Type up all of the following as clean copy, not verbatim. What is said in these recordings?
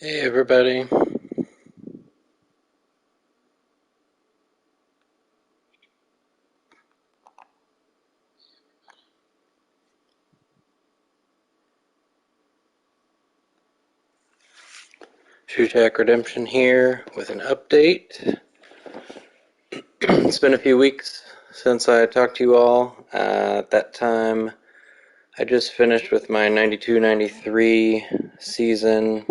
Hey everybody. Shaq Redemption here with an update. It's been a few weeks since I talked to you all. At that time, I just finished with my 92-93 season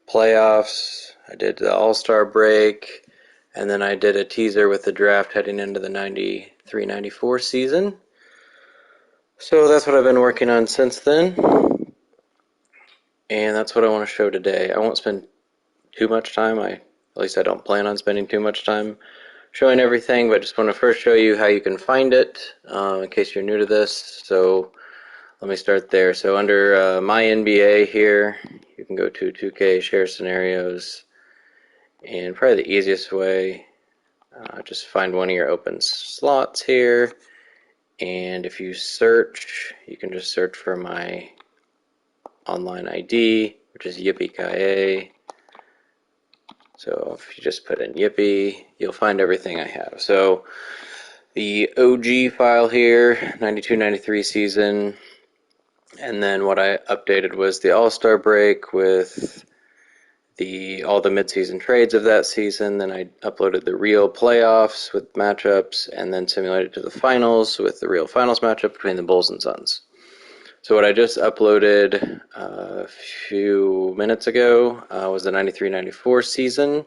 playoffs. I did the All-Star break, and then I did a teaser with the draft heading into the 93-94 season. So that's what I've been working on since then. And that's what I want to show today. I won't spend too much time. At least I don't plan on spending too much time showing everything, but just want to first show you how you can find it in case you're new to this. So let me start there. So under My NBA here, you can go to 2K Share Scenarios, and probably the easiest way, just find one of your open slots here, and if you search, you can just search for my online ID, which is yippee-ki-a. So if you just put in Yippee, you'll find everything I have. So the OG file here, 92-93 season, and then what I updated was the All-Star break with all the midseason trades of that season. Then I uploaded the real playoffs with matchups, and then simulated to the finals with the real finals matchup between the Bulls and Suns. So what I just uploaded a few minutes ago was the 93-94 season.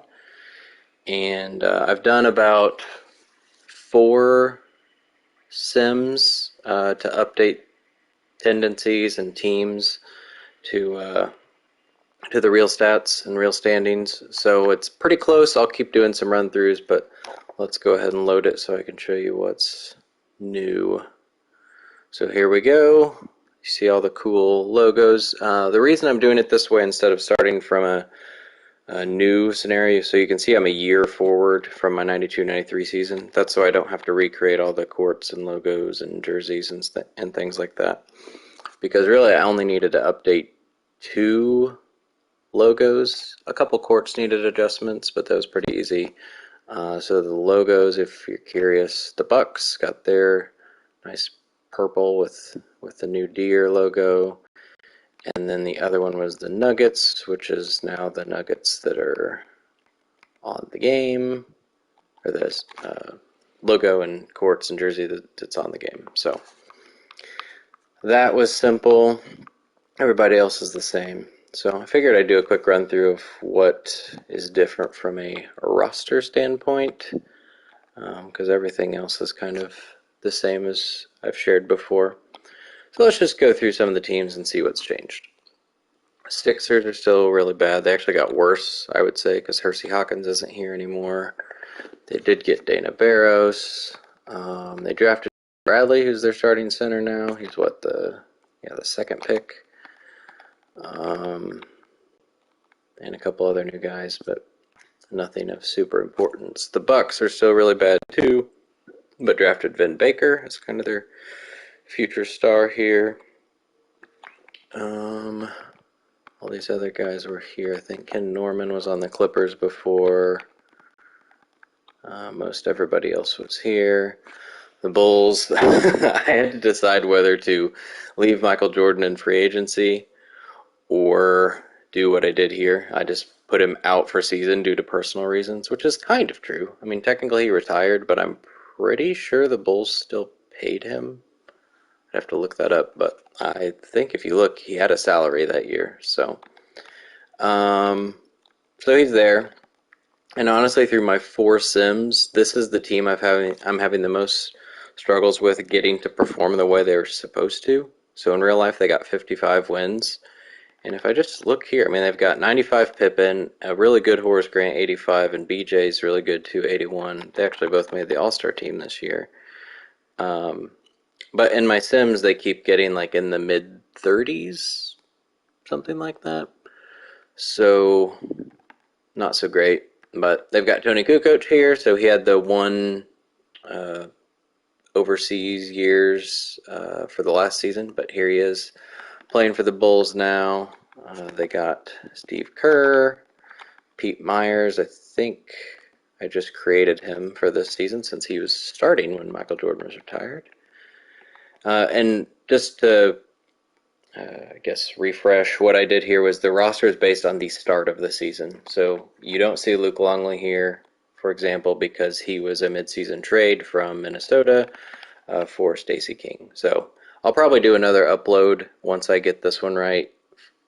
And I've done about 4 sims to update tendencies and teams to the real stats and real standings. So it's pretty close. I'll keep doing some run-throughs, but let's go ahead and load it so I can show you what's new. So here we go. You see all the cool logos. The reason I'm doing it this way instead of starting from a new scenario, so you can see I'm a year forward from my 92-93 season. That's so I don't have to recreate all the courts and logos and jerseys and things like that. Because really I only needed to update 2 logos. A couple courts needed adjustments, but that was pretty easy. So the logos, if you're curious, the Bucks got their nice purple with the new deer logo. And then the other one was the Nuggets, which is now the Nuggets that are on the game, or this logo and courts and jersey that's on the game. So that was simple. Everybody else is the same. So I figured I'd do a quick run through of what is different from a roster standpoint, because everything else is kind of the same as I've shared before. So let's just go through some of the teams and see what's changed. Sixers are still really bad. They actually got worse, I would say, because Hersey Hawkins isn't here anymore. They did get Dana Barros. They drafted Bradley, who's their starting center now. He's the second pick. And a couple other new guys, but nothing of super importance. The Bucks are still really bad too, but drafted Vin Baker as kind of their future star here. All these other guys were here. I think Ken Norman was on the Clippers before. Most everybody else was here. The Bulls, I had to decide whether to leave Michael Jordan in free agency or do what I did here. I just put him out for season due to personal reasons, which is kind of true. I mean, technically he retired, but I'm pretty sure the Bulls still paid him. I'd have to look that up, but I think if you look, he had a salary that year. So he's there. And honestly, through my 4 sims, this is the team I'm having the most struggles with getting to perform the way they were supposed to. So in real life, they got 55 wins. And if I just look here, I mean, they've got 95 Pippen, a really good Horace Grant, 85, and BJ's really good too, 81. They actually both made the All-Star team this year. But in my sims, they keep getting like in the mid-30s, something like that. So, not so great. But they've got Tony Kukoc here, so he had the one overseas years for the last season, but here he is playing for the Bulls now. They got Steve Kerr, Pete Myers. I think I just created him for this season since he was starting when Michael Jordan was retired. And just to, I guess, refresh, what I did here was the roster is based on the start of the season. So you don't see Luke Longley here, for example, because he was a midseason trade from Minnesota for Stacey King. So I'll probably do another upload once I get this one right.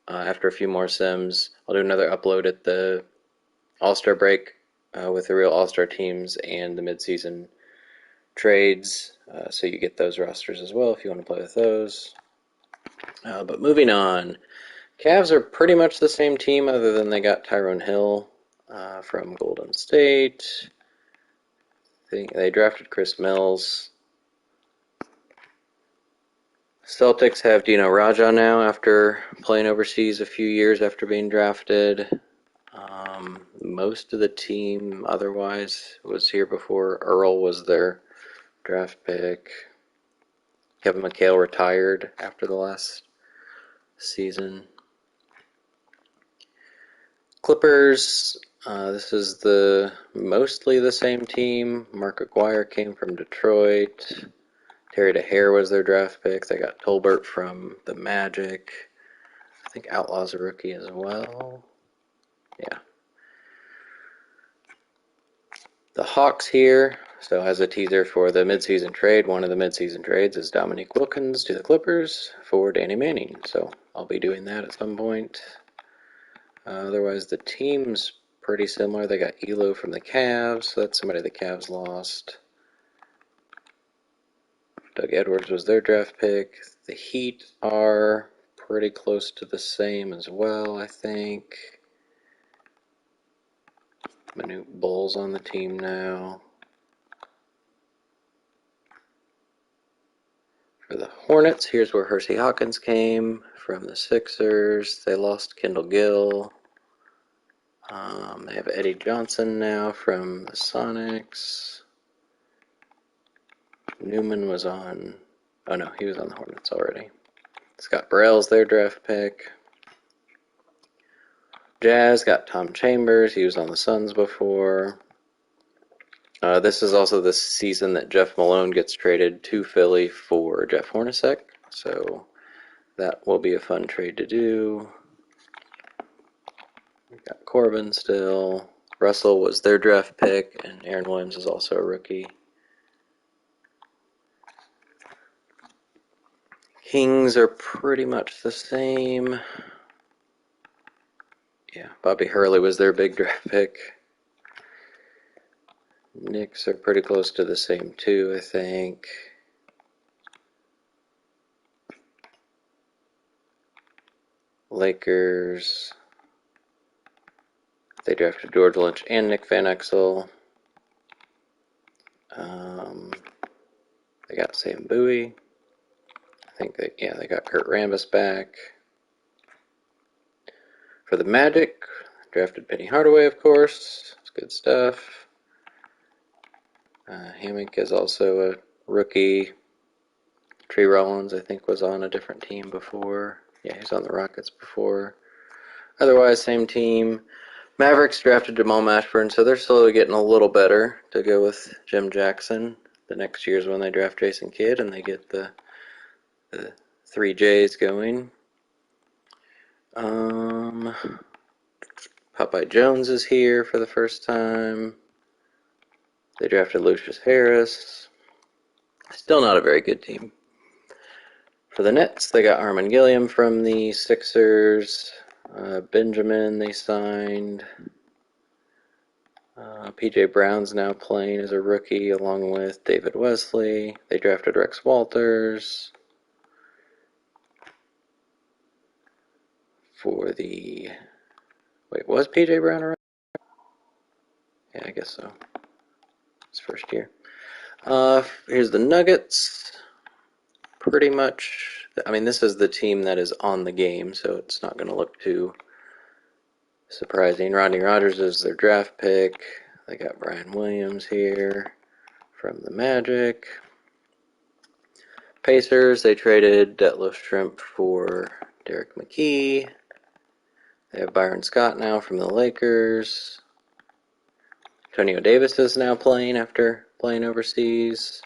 After a few more sims, I'll do another upload at the All-Star break with the real All-Star teams and the midseason trades, so you get those rosters as well if you want to play with those. But moving on, Cavs are pretty much the same team other than they got Tyrone Hill from Golden State. They drafted Chris Mills. Celtics have Dino Raja now after playing overseas a few years after being drafted. Most of the team otherwise was here before. Earl was their draft pick. Kevin McHale retired after the last season. Clippers, this is mostly the same team. Mark Aguirre came from Detroit. Terry DeHare was their draft pick. They got Tolbert from the Magic. I think Outlaw's a rookie as well. Yeah. The Hawks here, so as a teaser for the midseason trade, one of the midseason trades is Dominique Wilkins to the Clippers for Danny Manning. So I'll be doing that at some point. Otherwise, the team's pretty similar. They got Elo from the Cavs, so that's somebody the Cavs lost. Doug Edwards was their draft pick. The Heat are pretty close to the same as well, I think. Manute Bulls on the team now. For the Hornets, here's where Hersey Hawkins came from the Sixers. They lost Kendall Gill. They have Eddie Johnson now from the Sonics. Newman was on... Oh no, he was on the Hornets already. Scott Burrell's their draft pick. Jazz got Tom Chambers. He was on the Suns before. This is also the season that Jeff Malone gets traded to Philly for Jeff Hornacek. So that will be a fun trade to do. We got Corbin still. Russell was their draft pick, and Aaron Williams is also a rookie. Kings are pretty much the same. Yeah, Bobby Hurley was their big draft pick. Knicks are pretty close to the same too, I think. Lakers. They drafted George Lynch and Nick Van Exel. They got Sam Bowie. I think they got Kurt Rambis back. For the Magic, drafted Penny Hardaway, of course. It's good stuff. Hammock is also a rookie. Tree Rollins, I think, was on a different team before. Yeah, he was on the Rockets before. Otherwise, same team. Mavericks drafted Jamal Mashburn, so they're slowly getting a little better to go with Jim Jackson. The next year's when they draft Jason Kidd and they get the 3 J's going. Popeye Jones is here for the first time. They drafted Lucius Harris. Still not a very good team. For the Nets, they got Armin Gilliam from the Sixers. Benjamin they signed. PJ Brown's now playing as a rookie along with David Wesley. They drafted Rex Walters. For the... Wait, was PJ Brown around? Yeah, I guess so. His first year. Here's the Nuggets. Pretty much... I mean, this is the team that is on the game, so it's not going to look too surprising. Rodney Rogers is their draft pick. They got Brian Williams here from the Magic. Pacers, they traded Detlef Schrempf for Derek McKee. They have Byron Scott now from the Lakers. Antonio Davis is now playing after playing overseas.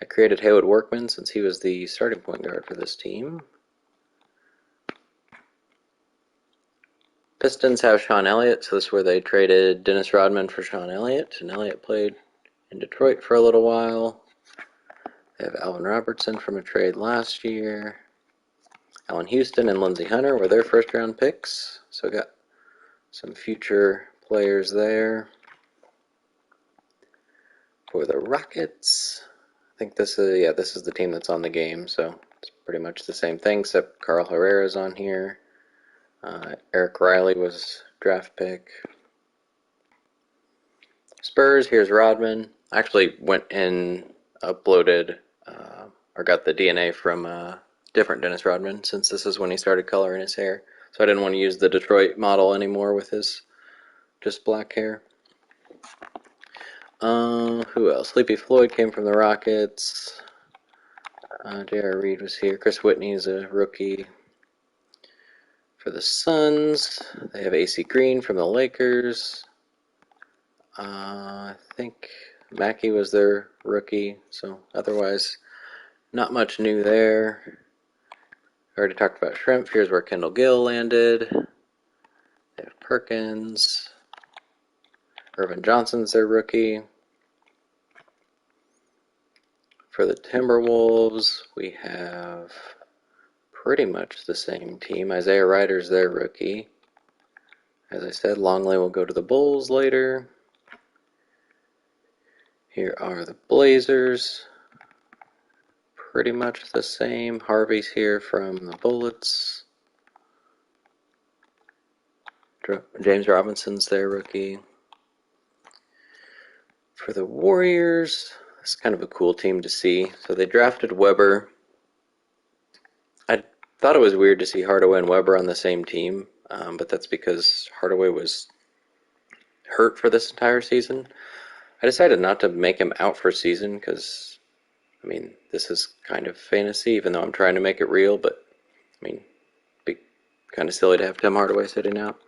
I created Haywood Workman since he was the starting point guard for this team. Pistons have Sean Elliott, so this is where they traded Dennis Rodman for Sean Elliott, and Elliott played in Detroit for a little while. They have Alvin Robertson from a trade last year. Allen Houston and Lindsey Hunter were their first-round picks, so got some future players there. For the Rockets, I think this is the team that's on the game, so it's pretty much the same thing, except Carl Herrera's on here. Eric Riley was draft pick. Spurs, here's Rodman. I actually went and uploaded or got the DNA from different Dennis Rodman, since this is when he started coloring his hair. So I didn't want to use the Detroit model anymore with his just black hair. Who else? Sleepy Floyd came from the Rockets. J.R. Reed was here. Chris Whitney is a rookie. For the Suns, they have AC Green from the Lakers. I think Mackey was their rookie, so otherwise not much new there. I already talked about Shrimp. Here's where Kendall Gill landed. They have Perkins. Irvin Johnson's their rookie. For the Timberwolves, we have pretty much the same team. Isaiah Ryder's their rookie. As I said, Longley will go to the Bulls later. Here are the Blazers. Pretty much the same. Harvey's here from the Bullets. James Robinson's their rookie. For the Warriors, it's kind of a cool team to see. So they drafted Weber. I thought it was weird to see Hardaway and Weber on the same team, but that's because Hardaway was hurt for this entire season. I decided not to make him out for season because, I mean, this is kind of fantasy, even though I'm trying to make it real, but, I mean, it'd be kind of silly to have Tim Hardaway sitting out.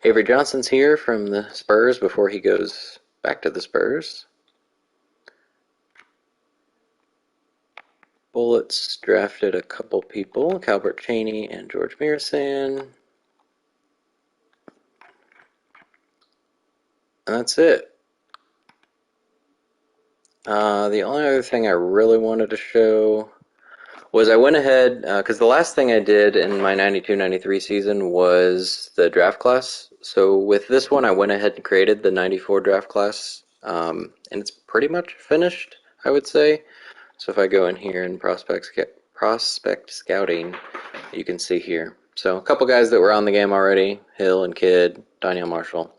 Avery Johnson's here from the Spurs before he goes back to the Spurs. Bullets drafted a couple people, Calbert Chaney and George Mirasan. And that's it. The only other thing I really wanted to show was I went ahead, because the last thing I did in my 92-93 season was the draft class. So with this one, I went ahead and created the 94 draft class, and it's pretty much finished, I would say. So if I go in here and prospect scouting, you can see here. So a couple guys that were on the game already, Hill and Kidd, Donnell Marshall.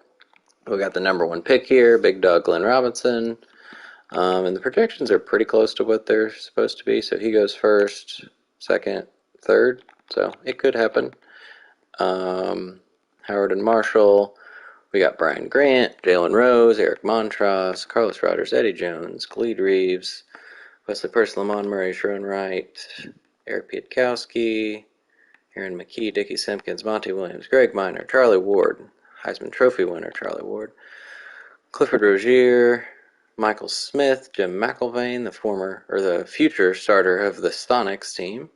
We got the number 1 pick here, Big Dog Glenn Robinson. And the projections are pretty close to what they're supposed to be. So he goes first, second, third. So it could happen. Howard and Marshall. We got Brian Grant, Jalen Rose, Eric Montross, Carlos Rodgers, Eddie Jones, Khalid Reeves, Wesley Purse, Lamont Murray, Sharon Wright, Eric Pietkowski, Aaron McKee, Dickie Simpkins, Monty Williams, Greg Minor, Charlie Ward, Heisman Trophy winner Charlie Ward, Clifford Rozier, Michael Smith, Jim McIlvain, the future starter of the Sonics team.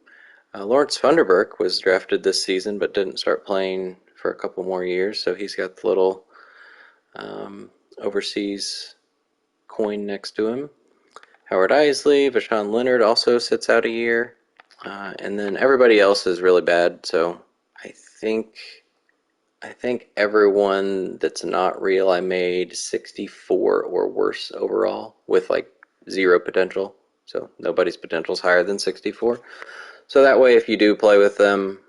Lawrence Funderburk was drafted this season but didn't start playing for a couple more years, so he's got the little overseas coin next to him. Howard Isley, Vashawn Leonard also sits out a year. And then everybody else is really bad, so I think everyone that's not real I made 64 or worse overall with like 0 potential. So nobody's potential is higher than 64. So that way if you do play with them,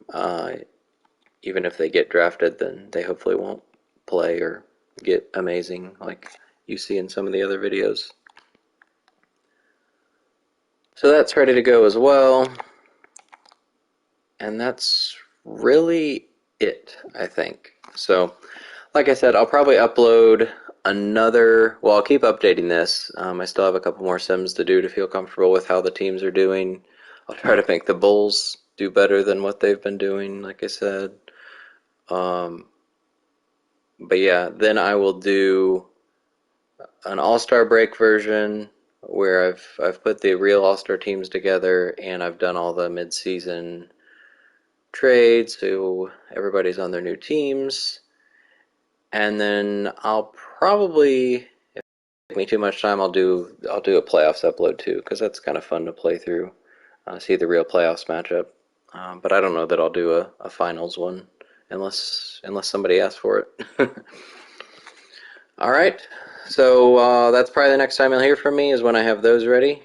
even if they get drafted, then they hopefully won't play or get amazing like you see in some of the other videos. So that's ready to go as well. And that's really it, I think. So, like I said, I'll probably upload another, well, I'll keep updating this. I still have a couple more sims to do to feel comfortable with how the teams are doing. I'll try to make the Bulls do better than what they've been doing, like I said. But yeah, then I will do an All-Star break version where I've put the real All-Star teams together and I've done all the mid-season trades, so everybody's on their new teams. And then I'll probably, if it takes me too much time, I'll do a playoffs upload too, because that's kind of fun to play through, see the real playoffs matchup. But I don't know that I'll do a finals one unless somebody asks for it. All right, so that's probably the next time you'll hear from me is when I have those ready.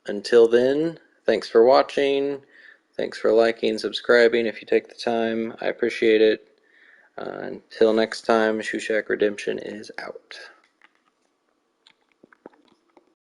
Until then, thanks for watching. Thanks for liking, subscribing if you take the time. I appreciate it. Until next time, Shaq Redemption is out.